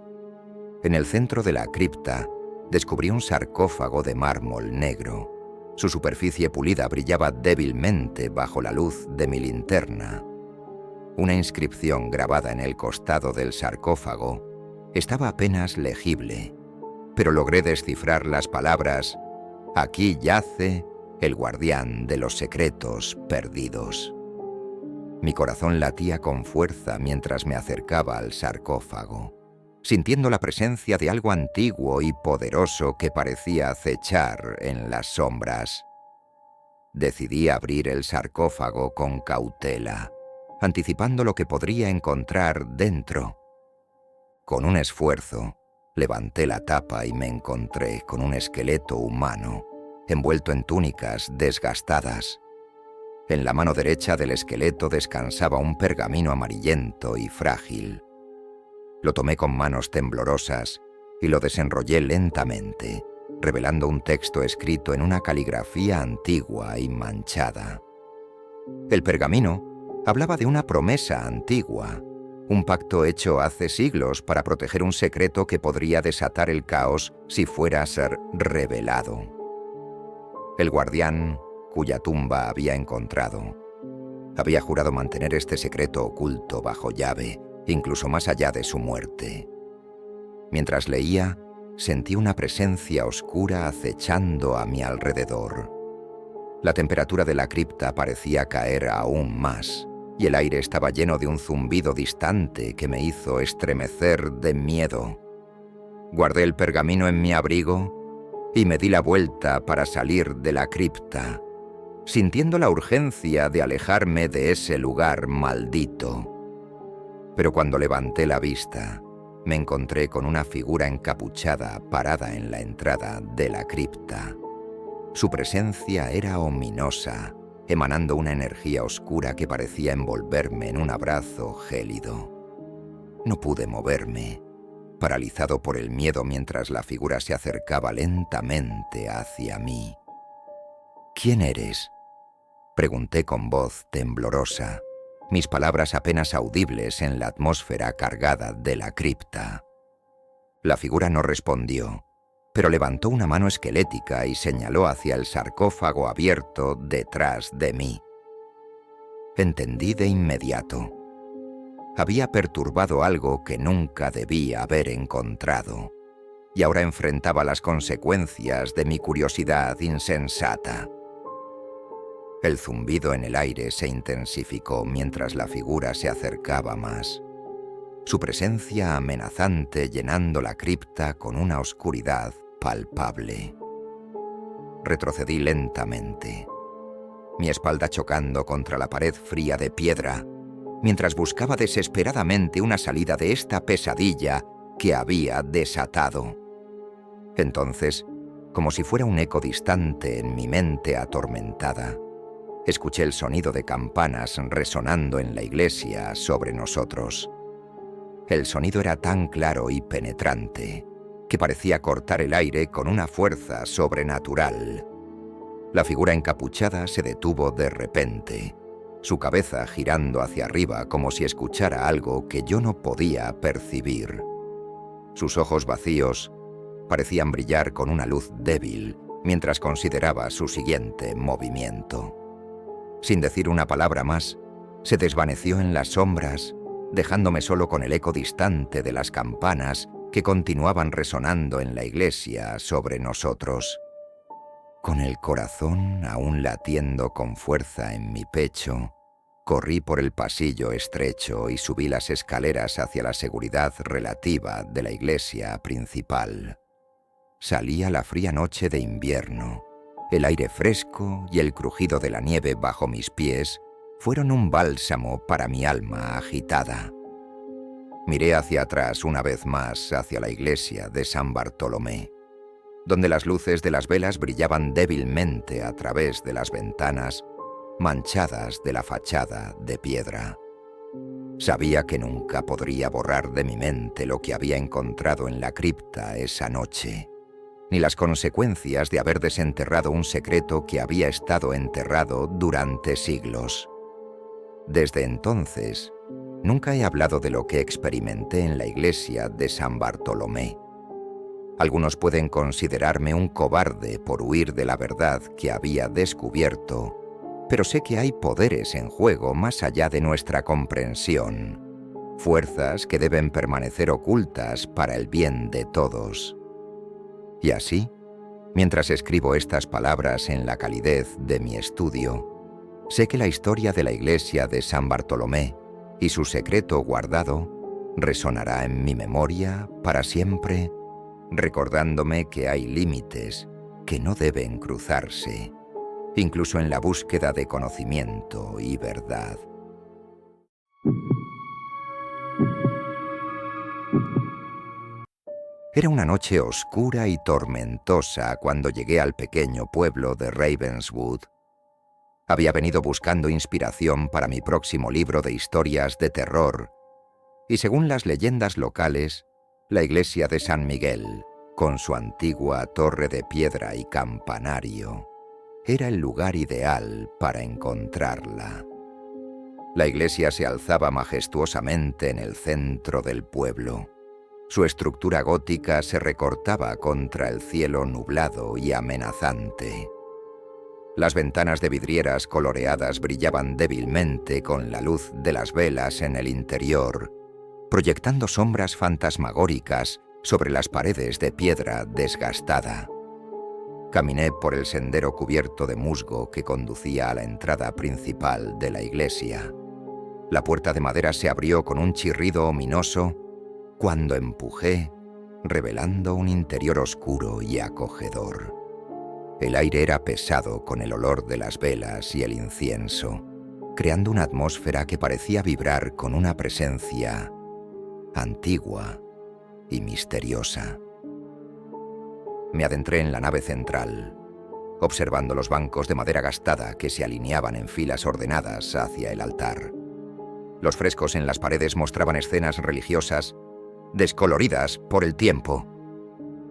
En el centro de la cripta descubrí un sarcófago de mármol negro. Su superficie pulida brillaba débilmente bajo la luz de mi linterna. Una inscripción grabada en el costado del sarcófago estaba apenas legible, pero logré descifrar las palabras: «Aquí yace el guardián de los secretos perdidos». Mi corazón latía con fuerza mientras me acercaba al sarcófago, sintiendo la presencia de algo antiguo y poderoso que parecía acechar en las sombras. Decidí abrir el sarcófago con cautela, anticipando lo que podría encontrar dentro. Con un esfuerzo, levanté la tapa y me encontré con un esqueleto humano, envuelto en túnicas desgastadas. En la mano derecha del esqueleto descansaba un pergamino amarillento y frágil. Lo tomé con manos temblorosas y lo desenrollé lentamente, revelando un texto escrito en una caligrafía antigua y manchada. El pergamino hablaba de una promesa antigua, un pacto hecho hace siglos para proteger un secreto que podría desatar el caos si fuera a ser revelado. El guardián, cuya tumba había encontrado, había jurado mantener este secreto oculto bajo llave, incluso más allá de su muerte. Mientras leía, sentí una presencia oscura acechando a mi alrededor. La temperatura de la cripta parecía caer aún más, y el aire estaba lleno de un zumbido distante que me hizo estremecer de miedo. Guardé el pergamino en mi abrigo y me di la vuelta para salir de la cripta, sintiendo la urgencia de alejarme de ese lugar maldito. Pero cuando levanté la vista, me encontré con una figura encapuchada parada en la entrada de la cripta. Su presencia era ominosa, emanando una energía oscura que parecía envolverme en un abrazo gélido. No pude moverme, paralizado por el miedo mientras la figura se acercaba lentamente hacia mí. «¿Quién eres?», pregunté con voz temblorosa, mis palabras apenas audibles en la atmósfera cargada de la cripta. La figura no respondió, pero levantó una mano esquelética y señaló hacia el sarcófago abierto detrás de mí. Entendí de inmediato. Había perturbado algo que nunca debía haber encontrado, y ahora enfrentaba las consecuencias de mi curiosidad insensata. El zumbido en el aire se intensificó mientras la figura se acercaba más, su presencia amenazante llenando la cripta con una oscuridad palpable. Retrocedí lentamente, mi espalda chocando contra la pared fría de piedra, mientras buscaba desesperadamente una salida de esta pesadilla que había desatado. Entonces, como si fuera un eco distante en mi mente atormentada, escuché el sonido de campanas resonando en la iglesia sobre nosotros. El sonido era tan claro y penetrante que parecía cortar el aire con una fuerza sobrenatural. La figura encapuchada se detuvo de repente, su cabeza girando hacia arriba como si escuchara algo que yo no podía percibir. Sus ojos vacíos parecían brillar con una luz débil mientras consideraba su siguiente movimiento. Sin decir una palabra más, se desvaneció en las sombras, dejándome solo con el eco distante de las campanas que continuaban resonando en la iglesia sobre nosotros. Con el corazón aún latiendo con fuerza en mi pecho, corrí por el pasillo estrecho y subí las escaleras hacia la seguridad relativa de la iglesia principal. Salía la fría noche de invierno, El aire fresco y el crujido de la nieve bajo mis pies fueron un bálsamo para mi alma agitada. Miré hacia atrás una vez más hacia la iglesia de San Bartolomé, donde las luces de las velas brillaban débilmente a través de las ventanas manchadas de la fachada de piedra. Sabía que nunca podría borrar de mi mente lo que había encontrado en la cripta esa noche, ni las consecuencias de haber desenterrado un secreto que había estado enterrado durante siglos. Desde entonces, nunca he hablado de lo que experimenté en la iglesia de San Bartolomé. Algunos pueden considerarme un cobarde por huir de la verdad que había descubierto, pero sé que hay poderes en juego más allá de nuestra comprensión, fuerzas que deben permanecer ocultas para el bien de todos. Y así, mientras escribo estas palabras en la calidez de mi estudio, sé que la historia de la iglesia de San Bartolomé y su secreto guardado resonará en mi memoria para siempre, recordándome que hay límites que no deben cruzarse, incluso en la búsqueda de conocimiento y verdad. Era una noche oscura y tormentosa cuando llegué al pequeño pueblo de Ravenswood. Había venido buscando inspiración para mi próximo libro de historias de terror, y según las leyendas locales, la iglesia de San Miguel, con su antigua torre de piedra y campanario, era el lugar ideal para encontrarla. La iglesia se alzaba majestuosamente en el centro del pueblo. Su estructura gótica se recortaba contra el cielo nublado y amenazante. Las ventanas de vidrieras coloreadas brillaban débilmente con la luz de las velas en el interior, proyectando sombras fantasmagóricas sobre las paredes de piedra desgastada. Caminé por el sendero cubierto de musgo que conducía a la entrada principal de la iglesia. La puerta de madera se abrió con un chirrido ominoso cuando empujé, revelando un interior oscuro y acogedor. El aire era pesado con el olor de las velas y el incienso, creando una atmósfera que parecía vibrar con una presencia antigua y misteriosa. Me adentré en la nave central, observando los bancos de madera gastada que se alineaban en filas ordenadas hacia el altar. Los frescos en las paredes mostraban escenas religiosas descoloridas por el tiempo,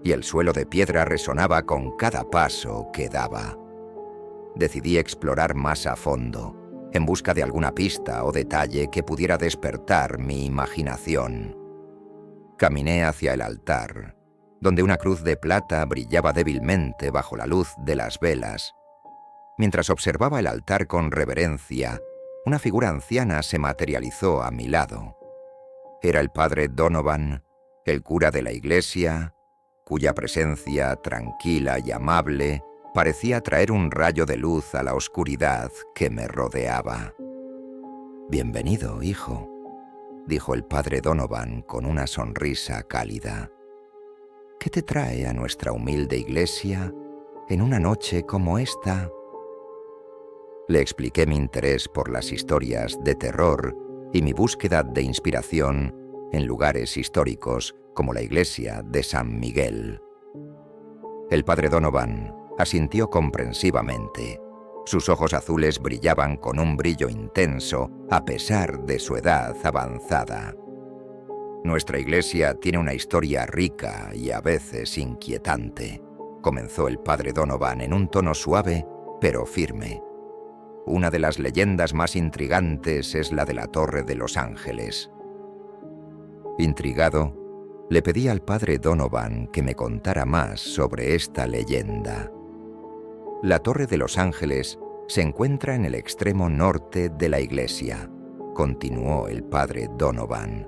y el suelo de piedra resonaba con cada paso que daba. Decidí explorar más a fondo, en busca de alguna pista o detalle que pudiera despertar mi imaginación. Caminé hacia el altar, donde una cruz de plata brillaba débilmente bajo la luz de las velas. Mientras observaba el altar con reverencia, una figura anciana se materializó a mi lado. Era el padre Donovan, el cura de la iglesia, cuya presencia tranquila y amable parecía traer un rayo de luz a la oscuridad que me rodeaba. «Bienvenido, hijo», dijo el padre Donovan con una sonrisa cálida. «¿Qué te trae a nuestra humilde iglesia en una noche como esta?» Le expliqué mi interés por las historias de terror y mi búsqueda de inspiración en lugares históricos como la iglesia de San Miguel. El padre Donovan asintió comprensivamente. Sus ojos azules brillaban con un brillo intenso a pesar de su edad avanzada. «Nuestra iglesia tiene una historia rica y a veces inquietante», comenzó el padre Donovan en un tono suave pero firme. «Una de las leyendas más intrigantes es la de la Torre de los Ángeles». Intrigado, le pedí al padre Donovan que me contara más sobre esta leyenda. «La Torre de los Ángeles se encuentra en el extremo norte de la iglesia», continuó el padre Donovan.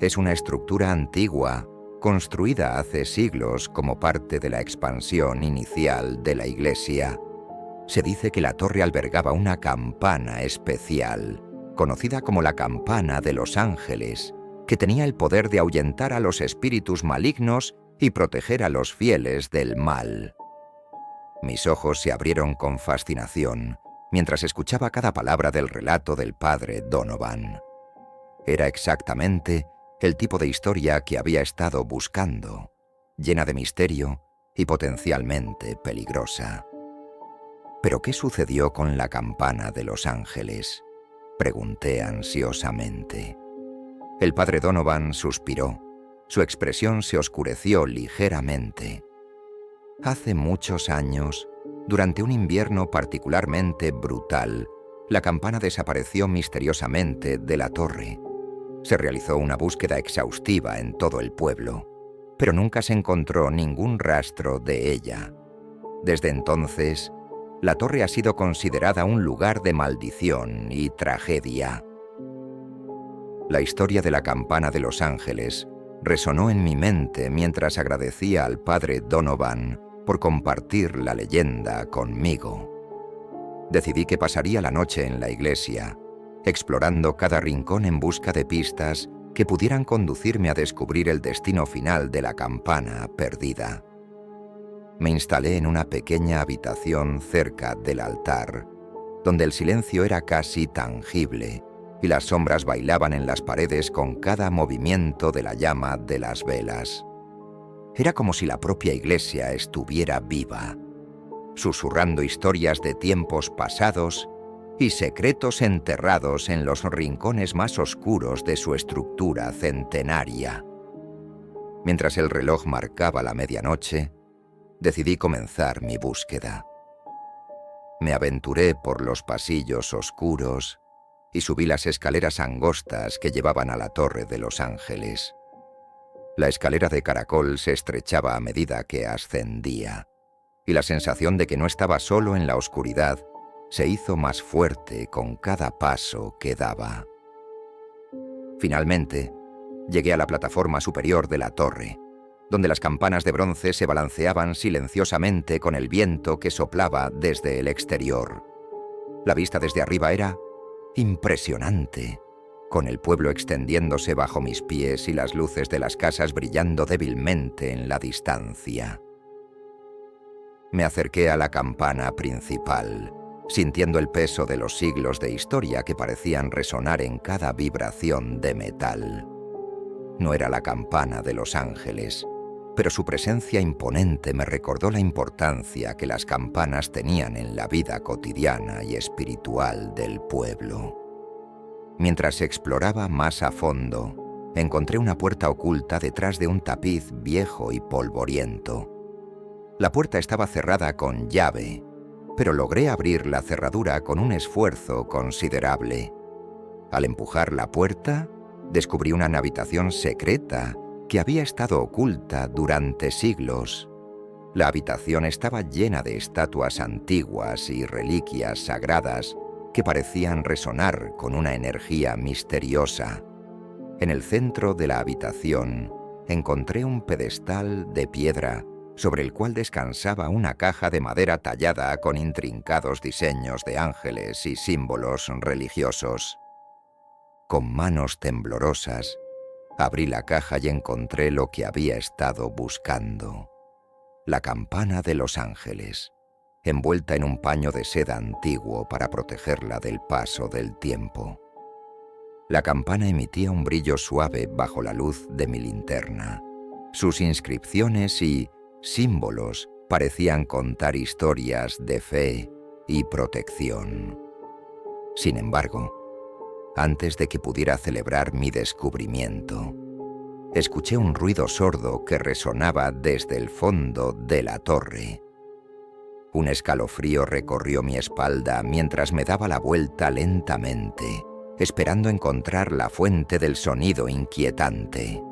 «Es una estructura antigua, construida hace siglos como parte de la expansión inicial de la iglesia. Se dice que la torre albergaba una campana especial, conocida como la Campana de los Ángeles, que tenía el poder de ahuyentar a los espíritus malignos y proteger a los fieles del mal. Mis ojos se abrieron con fascinación mientras escuchaba cada palabra del relato del padre Donovan. Era exactamente el tipo de historia que había estado buscando, llena de misterio y potencialmente peligrosa. ¿Pero qué sucedió con la campana de Los Ángeles?, pregunté ansiosamente. El padre Donovan suspiró. Su expresión se oscureció ligeramente. Hace muchos años, durante un invierno particularmente brutal, la campana desapareció misteriosamente de la torre. Se realizó una búsqueda exhaustiva en todo el pueblo, pero nunca se encontró ningún rastro de ella. Desde entonces, la torre ha sido considerada un lugar de maldición y tragedia. La historia de la campana de Los Ángeles resonó en mi mente mientras agradecía al padre Donovan por compartir la leyenda conmigo. Decidí que pasaría la noche en la iglesia, explorando cada rincón en busca de pistas que pudieran conducirme a descubrir el destino final de la campana perdida. Me instalé en una pequeña habitación cerca del altar, donde el silencio era casi tangible y las sombras bailaban en las paredes con cada movimiento de la llama de las velas. Era como si la propia iglesia estuviera viva, susurrando historias de tiempos pasados y secretos enterrados en los rincones más oscuros de su estructura centenaria. Mientras el reloj marcaba la medianoche, decidí comenzar mi búsqueda. Me aventuré por los pasillos oscuros y subí las escaleras angostas que llevaban a la Torre de Los Ángeles. La escalera de caracol se estrechaba a medida que ascendía, y la sensación de que no estaba solo en la oscuridad se hizo más fuerte con cada paso que daba. Finalmente, llegué a la plataforma superior de la torre, donde las campanas de bronce se balanceaban silenciosamente con el viento que soplaba desde el exterior. La vista desde arriba era impresionante, con el pueblo extendiéndose bajo mis pies y las luces de las casas brillando débilmente en la distancia. Me acerqué a la campana principal, sintiendo el peso de los siglos de historia que parecían resonar en cada vibración de metal. No era la campana de Los Ángeles, pero su presencia imponente me recordó la importancia que las campanas tenían en la vida cotidiana y espiritual del pueblo. Mientras exploraba más a fondo, encontré una puerta oculta detrás de un tapiz viejo y polvoriento. La puerta estaba cerrada con llave, pero logré abrir la cerradura con un esfuerzo considerable. Al empujar la puerta, descubrí una habitación secreta que había estado oculta durante siglos. La habitación estaba llena de estatuas antiguas y reliquias sagradas que parecían resonar con una energía misteriosa. En el centro de la habitación encontré un pedestal de piedra sobre el cual descansaba una caja de madera tallada con intrincados diseños de ángeles y símbolos religiosos. Con manos temblorosas, abrí la caja y encontré lo que había estado buscando: la campana de Los Ángeles, envuelta en un paño de seda antiguo para protegerla del paso del tiempo. La campana emitía un brillo suave bajo la luz de mi linterna. Sus inscripciones y símbolos parecían contar historias de fe y protección. Sin embargo, antes de que pudiera celebrar mi descubrimiento, escuché un ruido sordo que resonaba desde el fondo de la torre. Un escalofrío recorrió mi espalda mientras me daba la vuelta lentamente, esperando encontrar la fuente del sonido inquietante.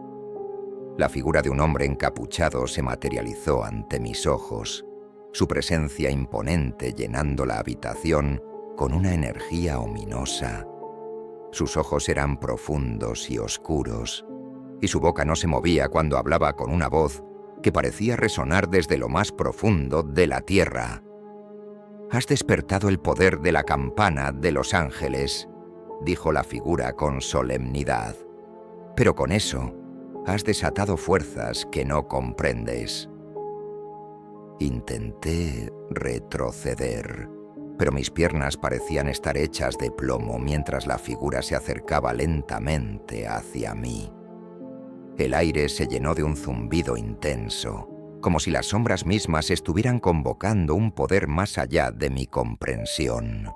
La figura de un hombre encapuchado se materializó ante mis ojos, su presencia imponente llenando la habitación con una energía ominosa. Sus ojos eran profundos y oscuros, y su boca no se movía cuando hablaba con una voz que parecía resonar desde lo más profundo de la tierra. «Has despertado el poder de la campana de Los Ángeles», dijo la figura con solemnidad. «Pero con eso has desatado fuerzas que no comprendes». Intenté retroceder, pero mis piernas parecían estar hechas de plomo mientras la figura se acercaba lentamente hacia mí. El aire se llenó de un zumbido intenso, como si las sombras mismas estuvieran convocando un poder más allá de mi comprensión.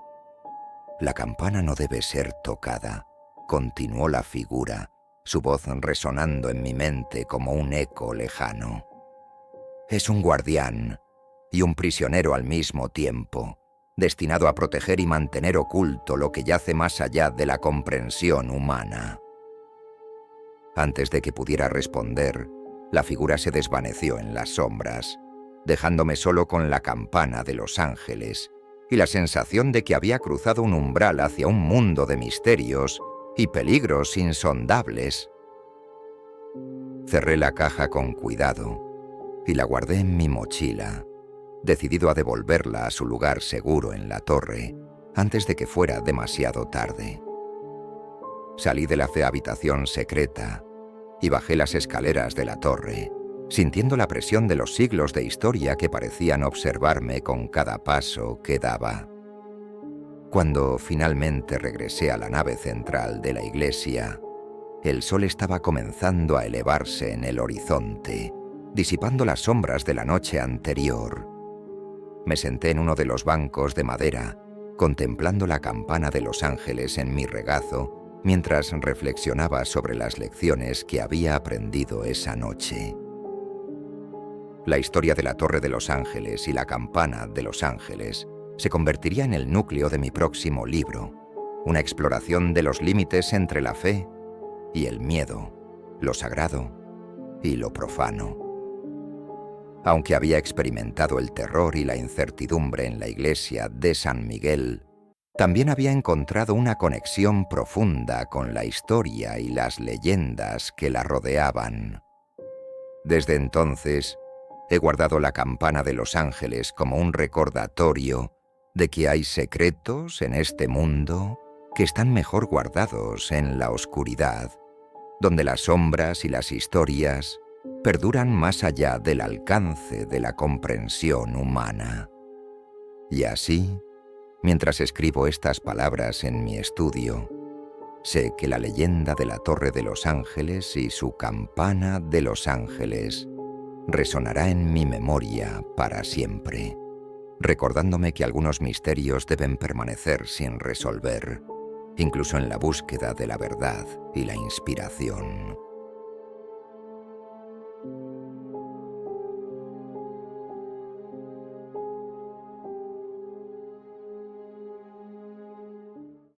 «La campana no debe ser tocada», continuó la figura, su voz resonando en mi mente como un eco lejano. «Es un guardián y un prisionero al mismo tiempo, destinado a proteger y mantener oculto lo que yace más allá de la comprensión humana». Antes de que pudiera responder, la figura se desvaneció en las sombras, dejándome solo con la campana de los ángeles y la sensación de que había cruzado un umbral hacia un mundo de misterios y peligros insondables. Cerré la caja con cuidado y la guardé en mi mochila, decidido a devolverla a su lugar seguro en la torre antes de que fuera demasiado tarde. Salí de la fea habitación secreta y bajé las escaleras de la torre, sintiendo la presión de los siglos de historia que parecían observarme con cada paso que daba. Cuando finalmente regresé a la nave central de la iglesia, el sol estaba comenzando a elevarse en el horizonte, disipando las sombras de la noche anterior. Me senté en uno de los bancos de madera, contemplando la campana de los ángeles en mi regazo, mientras reflexionaba sobre las lecciones que había aprendido esa noche. La historia de la Torre de los Ángeles y la Campana de los Ángeles se convertiría en el núcleo de mi próximo libro, una exploración de los límites entre la fe y el miedo, lo sagrado y lo profano. Aunque había experimentado el terror y la incertidumbre en la iglesia de San Miguel, también había encontrado una conexión profunda con la historia y las leyendas que la rodeaban. Desde entonces, he guardado la campana de los ángeles como un recordatorio de que hay secretos en este mundo que están mejor guardados en la oscuridad, donde las sombras y las historias perduran más allá del alcance de la comprensión humana. Y así, mientras escribo estas palabras en mi estudio, sé que la leyenda de la Torre de los Ángeles y su campana de los ángeles resonará en mi memoria para siempre, recordándome que algunos misterios deben permanecer sin resolver, incluso en la búsqueda de la verdad y la inspiración.